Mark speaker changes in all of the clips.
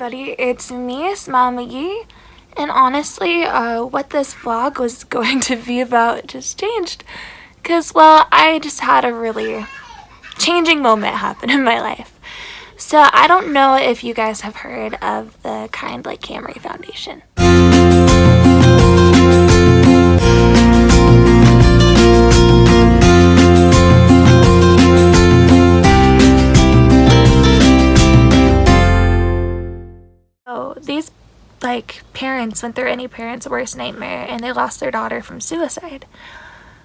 Speaker 1: everybody, it's me, Smile McGee, and honestly, what this vlog was going to be about just changed, because, well, I just had a really changing moment happen in my life. So I don't know if you guys have heard of the Kind Like Camry Foundation. So these parents went through any parent's worst nightmare, and they lost their daughter from suicide.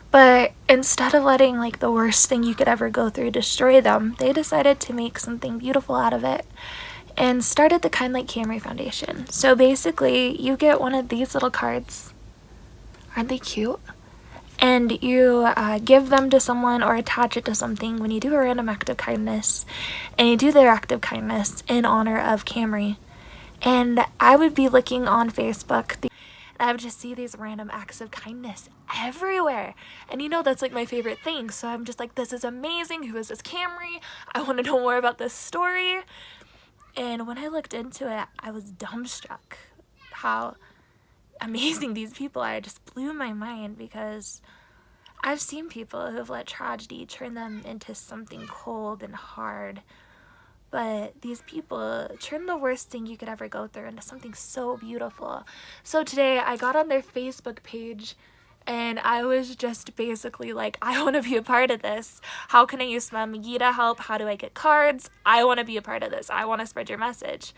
Speaker 1: But instead of letting the worst thing you could ever go through destroy them, they decided to make something beautiful out of it and started the Kind Like Camry Foundation. So basically, you get one of these little cards. Aren't they cute? And you give them to someone or attach it to something when you do a random act of kindness, and you do their act of kindness in honor of Camry. And I would be looking on Facebook, and I would just see these random acts of kindness everywhere. And that's my favorite thing. So I'm just like, this is amazing. Who is this Camry? I want to know more about this story. And when I looked into it, I was dumbstruck how amazing these people are. It just blew my mind, because I've seen people who have let tragedy turn them into something cold and hard. But these people turn the worst thing you could ever go through into something so beautiful. So today I got on their Facebook page, and I was just basically like, I want to be a part of this. How can I use Smile McGee to help? How do I get cards? I want to be a part of this. I want to spread your message.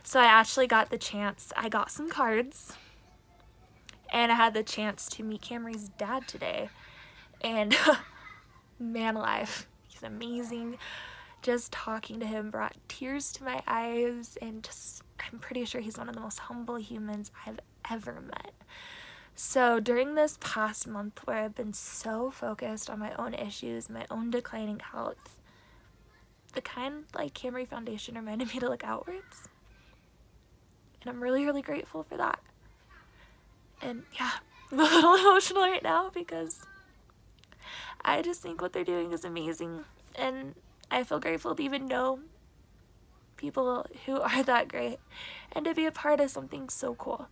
Speaker 1: So I actually got the chance. I got some cards, and I had the chance to meet Camry's dad today. And man alive, he's amazing. Just talking to him brought tears to my eyes, and I'm pretty sure he's one of the most humble humans I've ever met. So during this past month where I've been so focused on my own issues, my own declining health, the Kind Like Camry Foundation reminded me to look outwards. And I'm really, really grateful for that. And yeah, I'm a little emotional right now, because I just think what they're doing is amazing. And I feel grateful to even know people who are that great and to be a part of something so cool.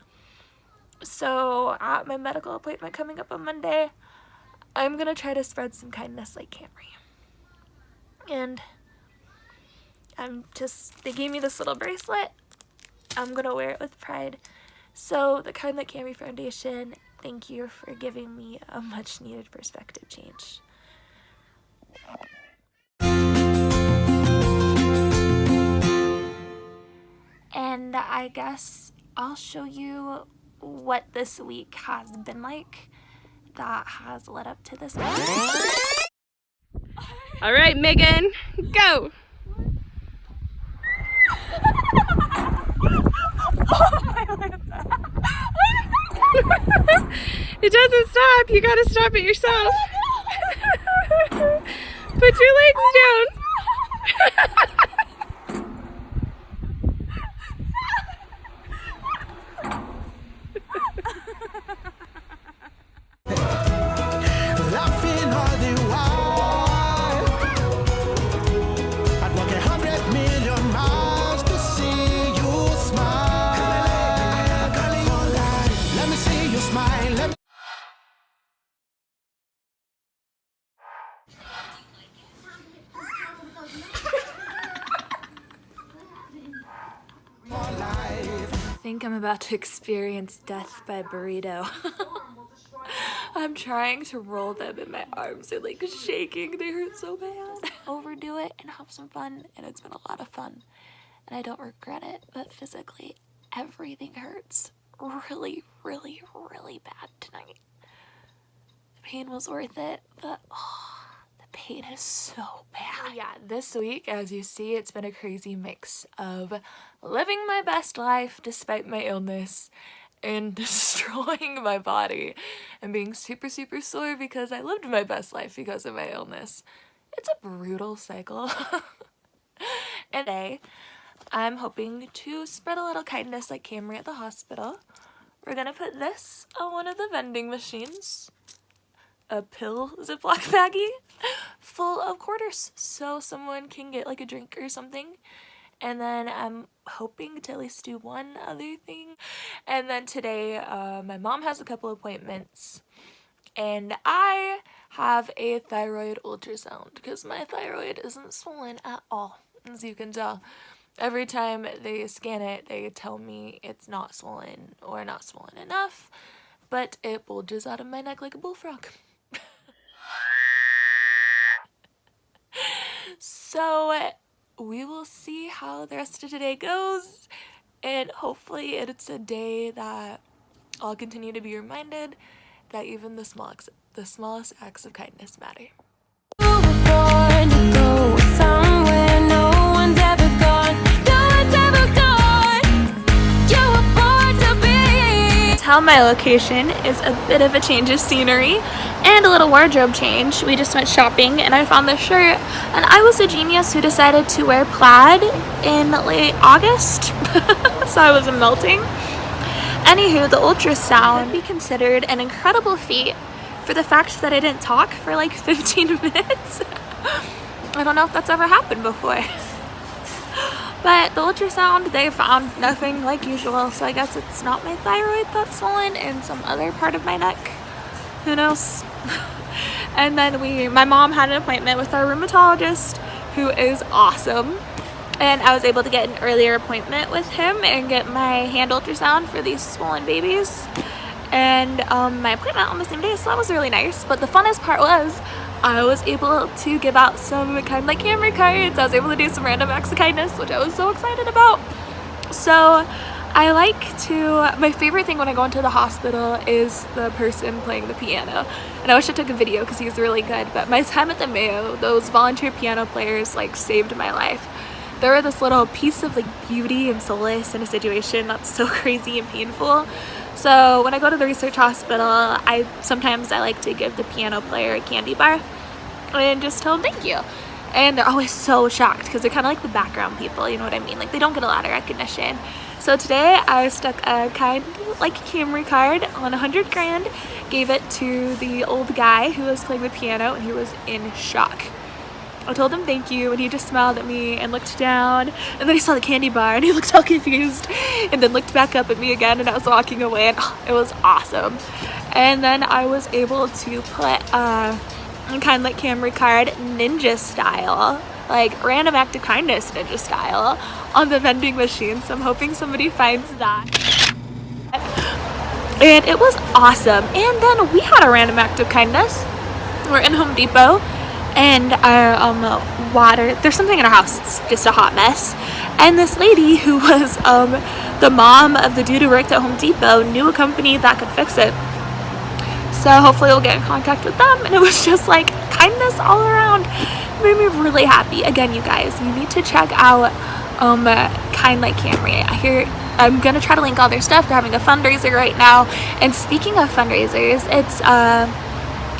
Speaker 1: So at my medical appointment coming up on Monday, I'm going to try to spread some kindness like Camry. And they gave me this little bracelet. I'm going to wear it with pride. So the Kind Like Camry Foundation, thank you for giving me a much needed perspective change. And I guess I'll show you what this week has been like that has led up to this moment.
Speaker 2: All right, Megan, go. It doesn't stop. You gotta stop it yourself. Put your legs down.
Speaker 3: Laughing all the while. I'd walk 100 million miles to see you smile. Let me see you smile.
Speaker 1: I think I'm about to experience death by burrito. I'm trying to roll them, and my arms are shaking. They hurt so bad. Overdo it and have some fun, and it's been a lot of fun. And I don't regret it, but physically, everything hurts really, really, really bad tonight. The pain was worth it, but the pain is so bad. Yeah, this week, as you see, it's been a crazy mix of living my best life despite my illness and destroying my body and being super, super sore because I lived my best life because of my illness. It's a brutal cycle. And today, I'm hoping to spread a little kindness like Camry at the hospital. We're gonna put this on one of the vending machines. A pill Ziploc baggie full of quarters so someone can get a drink or something. And then I'm hoping to at least do one other thing. And then today, my mom has a couple appointments. And I have a thyroid ultrasound because my thyroid isn't swollen at all, as you can tell. Every time they scan it, they tell me it's not swollen or not swollen enough, but it bulges out of my neck like a bullfrog. So we will see how the rest of today goes, and hopefully it's a day that I'll continue to be reminded that even the smallest acts of kindness matter. My location is a bit of a change of scenery and a little wardrobe change. We just went shopping and I found this shirt, and I was a genius who decided to wear plaid in late August, so I was melting. Anywho, the ultrasound would be considered an incredible feat for the fact that I didn't talk for like 15 minutes. I don't know if that's ever happened before. But the ultrasound, they found nothing like usual, so I guess it's not my thyroid that's swollen in some other part of my neck. Who knows? And then my mom had an appointment with our rheumatologist, who is awesome. And I was able to get an earlier appointment with him and get my hand ultrasound for these swollen babies. And my appointment on the same day, so that was really nice. But the funnest part was I was able to give out some kind of like camera cards. I was able to do some random acts of kindness, which I was so excited about. So my favorite thing when I go into the hospital is the person playing the piano. And I wish I took a video because he's really good. But my time at the Mayo, those volunteer piano players like saved my life. They were this little piece of like beauty and solace in a situation that's so crazy and painful. So when I go to the research hospital, sometimes I like to give the piano player a candy bar and just tell them thank you. And they're always so shocked because they're kind of like the background people, you know what I mean? Like they don't get a lot of recognition. So today I stuck a kind like Camry card on 100 grand, gave it to the old guy who was playing the piano, and he was in shock. I told him thank you, and he just smiled at me and looked down, and then he saw the candy bar and he looked all confused and then looked back up at me again, and I was walking away, and it was awesome. And then I was able to put a kind of like Camry card ninja style, like random act of kindness ninja style, on the vending machine, so I'm hoping somebody finds that. And it was awesome. And then we had a random act of kindness. We're in Home Depot, and our water, there's something in our house, it's just a hot mess, and this lady who was the mom of the dude who worked at Home Depot knew a company that could fix it, so hopefully we'll get in contact with them. And it was just like kindness all around. It made me really happy. Again, you guys, you need to check out Kind Like Camry. I'm gonna try to link all their stuff. They're having a fundraiser right now, and speaking of fundraisers, it's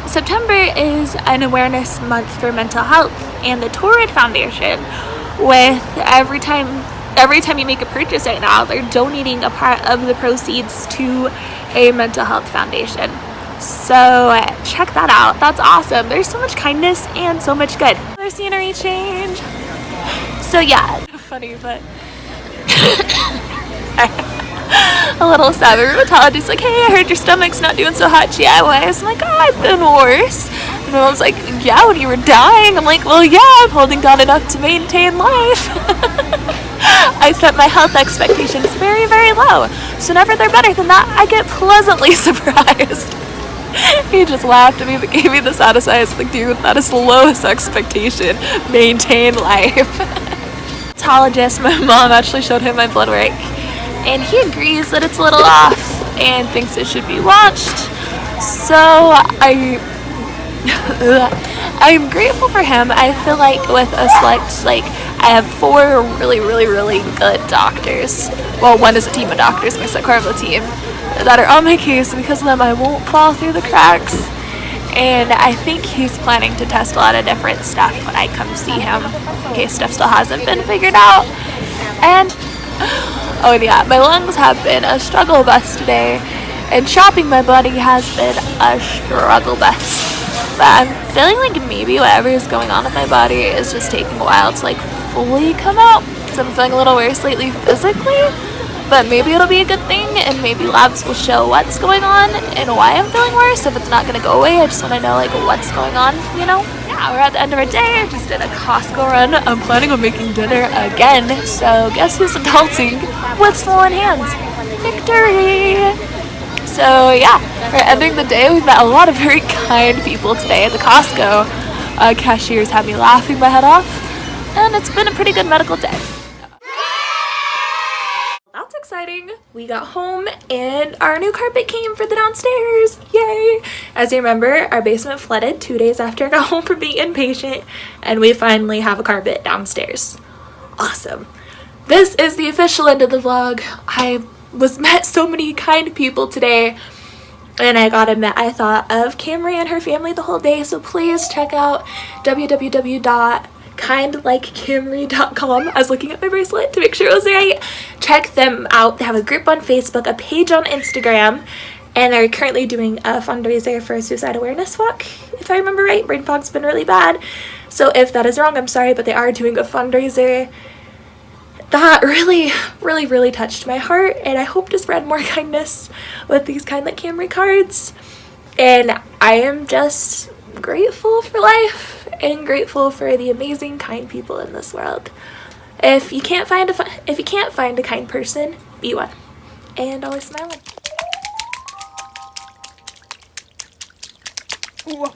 Speaker 1: September is an awareness month for mental health, and the Torrid Foundation, with every time you make a purchase right now, they're donating a part of the proceeds to a mental health foundation. So check that out. That's awesome. There's so much kindness and so much good. Another scenery change. So yeah, funny, but a little savvy rheumatologist like, hey, I heard your stomach's not doing so hot GI-wise. I'm like, oh, I've been worse. And my mom's like, yeah, when you were dying. I'm like, well, yeah, I'm holding down enough to maintain life. I set my health expectations very, very low. So whenever they're better than that, I get pleasantly surprised. He just laughed at me but gave me the saddest eyes. Like, dude, that is the lowest expectation. Maintain life. Rheumatologist, my mom actually showed him my blood work, and he agrees that it's a little off and thinks it should be watched. So I'm grateful for him. I feel like with a select, like, I have 4 really, really, really good doctors. Well, one is a team of doctors, my Carvo team, that are on my case. Because of them, I won't fall through the cracks. And I think he's planning to test a lot of different stuff when I come see him, in case stuff still hasn't been figured out. And oh yeah, my lungs have been a struggle bus today, and shopping my body has been a struggle bus. But I'm feeling like maybe whatever is going on with my body is just taking a while to like fully come out. Because because I'm feeling a little worse lately physically, but maybe it'll be a good thing, and maybe labs will show what's going on and why I'm feeling worse. If it's not going to go away, I just want to know like what's going on, you know? Yeah, we're at the end of our day. I just did a Costco run. I'm planning on making dinner again, so guess who's adulting with swollen hands? Victory! So yeah, we're ending the day. We've met a lot of very kind people today at the Costco. Cashiers had me laughing my head off, and it's been a pretty good medical day. That's exciting. We got home and our new carpet came for the downstairs. Yay! As you remember, our basement flooded 2 days after I got home from being inpatient, and we finally have a carpet downstairs. Awesome. This is the official end of the vlog. I met so many kind people today, and I gotta admit, I thought of Camry and her family the whole day, so please check out www.kindlikecamry.com. I was looking at my bracelet to make sure it was right. Check them out. They have a group on Facebook, a page on Instagram, and they're currently doing a fundraiser for a suicide awareness walk, if I remember right. Brain fog's been really bad, so if that is wrong, I'm sorry, but they are doing a fundraiser. That really touched my heart, and I hope to spread more kindness with these Kind Like Camry cards. And I am just grateful for life and grateful for the amazing kind people in this world. If you can't find a kind person, be one, and always smiling.
Speaker 2: Whoa.